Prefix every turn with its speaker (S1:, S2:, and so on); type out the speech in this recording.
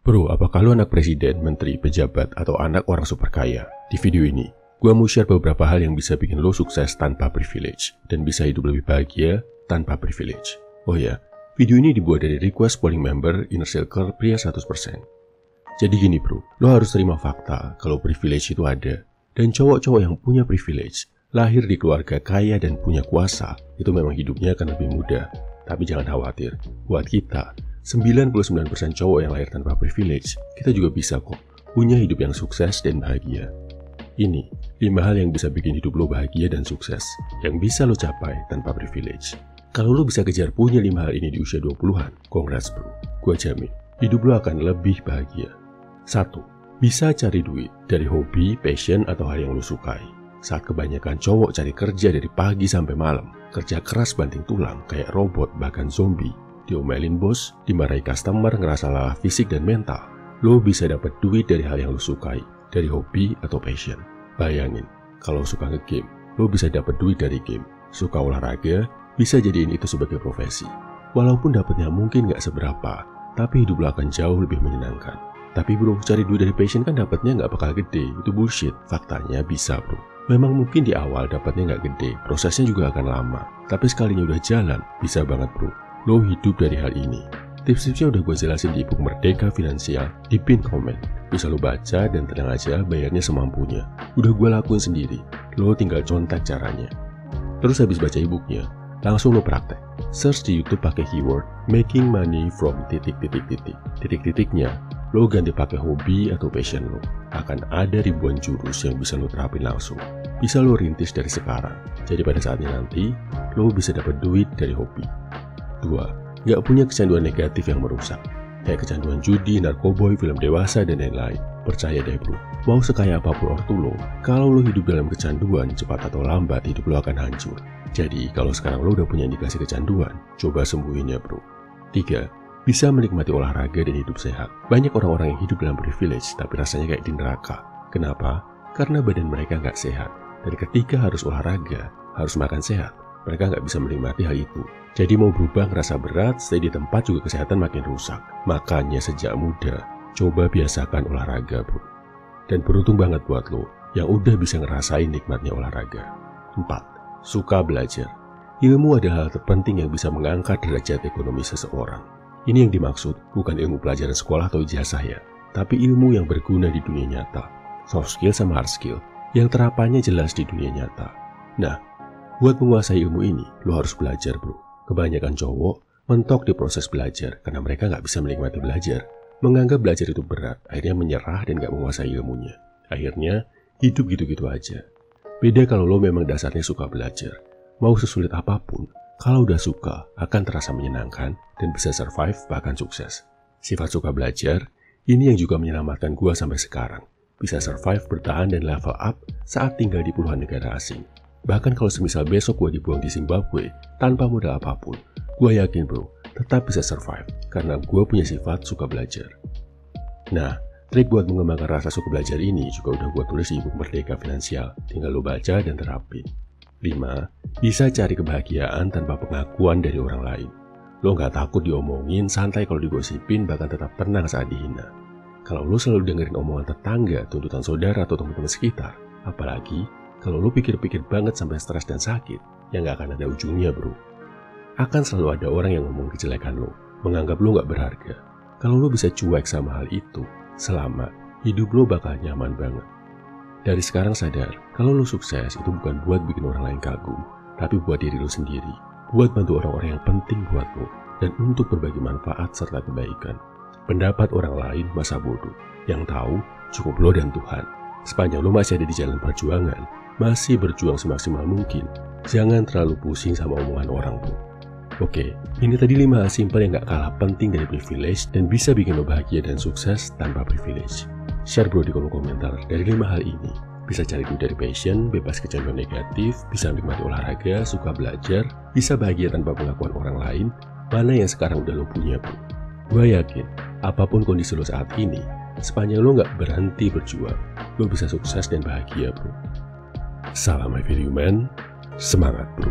S1: Bro, apakah lu anak presiden, menteri, pejabat, atau anak orang super kaya? Di video ini, gua mau share beberapa hal yang bisa bikin lo sukses tanpa privilege dan bisa hidup lebih bahagia tanpa privilege. Oh ya, video ini dibuat dari request polling member Inner Circle pria 100%. Jadi gini bro, lo harus terima fakta kalau privilege itu ada. Dan cowok-cowok yang punya privilege, lahir di keluarga kaya dan punya kuasa, itu memang hidupnya akan lebih mudah. Tapi jangan khawatir, buat kita, 99% cowok yang lahir tanpa privilege, kita juga bisa kok punya hidup yang sukses dan bahagia. Ini 5 hal yang bisa bikin hidup lo bahagia dan sukses, yang bisa lo capai tanpa privilege. Kalau lo bisa kejar punya 5 hal ini di usia 20-an, congrats bro. Gua jamin, hidup lo akan lebih bahagia. 1. Bisa cari duit dari hobi, passion, atau hal yang lo sukai. Saat kebanyakan cowok cari kerja dari pagi sampai malam, kerja keras banting tulang kayak robot bahkan zombie, diomelin bos, dimarahi customer, ngerasa lelah fisik dan mental, lo bisa dapat duit dari hal yang lo sukai, dari hobi atau passion. Bayangin, kalau suka nge-game, lo bisa dapat duit dari game. Suka olahraga, bisa jadiin itu sebagai profesi. Walaupun dapatnya mungkin gak seberapa, tapi hidup lo akan jauh lebih menyenangkan. Tapi bro, cari duit dari passion kan dapatnya gak bakal gede, itu bullshit. Faktanya bisa bro. Memang mungkin di awal dapatnya gak gede, prosesnya juga akan lama. Tapi sekalinya udah jalan, bisa banget bro. Lo hidup dari hal ini. Tips-tipsnya udah gue jelasin di ebook Merdeka Finansial di pin komen. Bisa lo baca dan tenang aja bayarnya semampunya. Udah gue lakuin sendiri, lo tinggal contek caranya. Terus habis baca ebooknya, langsung lo praktek. Search di YouTube pakai keyword making money from titik-titik-titik. Titik-titiknya, lo ganti pakai hobi atau passion lo. Akan ada ribuan jurus yang bisa lo terapin langsung. Bisa lo rintis dari sekarang. Jadi pada saatnya nanti, lo bisa dapat duit dari hobi. 2. Gak punya kecanduan negatif yang merusak. Kayak kecanduan judi, narkoboy, film dewasa, dan lain-lain. Percaya deh bro, mau sekaya apapun ortu lo, kalau lo hidup dalam kecanduan, cepat atau lambat hidup lo akan hancur. Jadi kalau sekarang lo udah punya indikasi kecanduan, coba sembuhin ya bro. 3. Bisa menikmati olahraga dan hidup sehat. Banyak orang-orang yang hidup dalam privilege tapi rasanya kayak di neraka. Kenapa? Karena badan mereka nggak sehat. Dan ketika harus olahraga, harus makan sehat, mereka nggak bisa menikmati hal itu. Jadi mau berubah ngerasa berat, stay di tempat juga kesehatan makin rusak. Makanya sejak muda, coba biasakan olahraga bro. Dan beruntung banget buat lo yang udah bisa ngerasain nikmatnya olahraga. 4. Suka belajar. Ilmu adalah hal terpenting yang bisa mengangkat derajat ekonomi seseorang. Ini yang dimaksud bukan ilmu pelajaran sekolah atau ijazah ya, tapi ilmu yang berguna di dunia nyata. Soft skill sama hard skill yang terapannya jelas di dunia nyata. Nah, buat menguasai ilmu ini, lo harus belajar bro. Kebanyakan cowok mentok di proses belajar karena mereka nggak bisa menikmati belajar. Menganggap belajar itu berat, akhirnya menyerah dan nggak menguasai ilmunya. Akhirnya, hidup gitu-gitu aja. Beda kalau lo memang dasarnya suka belajar. Mau sesulit apapun, kalau udah suka, akan terasa menyenangkan dan bisa survive bahkan sukses. Sifat suka belajar, ini yang juga menyelamatkan gua sampai sekarang. Bisa survive, bertahan, dan level up saat tinggal di puluhan negara asing. Bahkan kalau semisal besok gue dibuang di Zimbabwe tanpa modal apapun, gue yakin bro, tetap bisa survive karena gue punya sifat suka belajar. Nah, trik buat mengembangkan rasa suka belajar ini juga udah gue tulis di ebook Merdeka Finansial, tinggal lo baca dan terapin. 5. Bisa cari kebahagiaan tanpa pengakuan dari orang lain. Lo gak takut diomongin, santai kalau digosipin, bahkan tetap tenang saat dihina. Kalau lo selalu dengerin omongan tetangga, tuntutan saudara atau teman-teman sekitar, apalagi kalau lo pikir-pikir banget sampai stres dan sakit, ya gak akan ada ujungnya bro. Akan selalu ada orang yang ngomong kejelekan lo, menganggap lo gak berharga. Kalau lo bisa cuek sama hal itu, selamat, hidup lo bakal nyaman banget. Dari sekarang sadar, kalau lo sukses itu bukan buat bikin orang lain kagum, tapi buat diri lo sendiri, buat bantu orang-orang yang penting buat lo, dan untuk berbagi manfaat serta kebaikan. Pendapat orang lain masa bodoh, yang tahu cukup lo dan Tuhan. Sepanjang lo masih ada di jalan perjuangan, masih berjuang semaksimal mungkin, jangan terlalu pusing sama omongan orang bro. Oke, ini tadi 5 hal simpel yang gak kalah penting dari privilege dan bisa bikin lo bahagia dan sukses tanpa privilege. Share bro di kolom komentar dari 5 hal ini. Bisa cari duit dari passion, bebas kecanduan negatif, bisa menikmati olahraga, suka belajar, bisa bahagia tanpa pengakuan orang lain, mana yang sekarang udah lo punya bro. Gue yakin, apapun kondisi lo saat ini, sepanjang lo gak berhenti berjuang, lo bisa sukses dan bahagia bro. Salam my video man, semangat bro.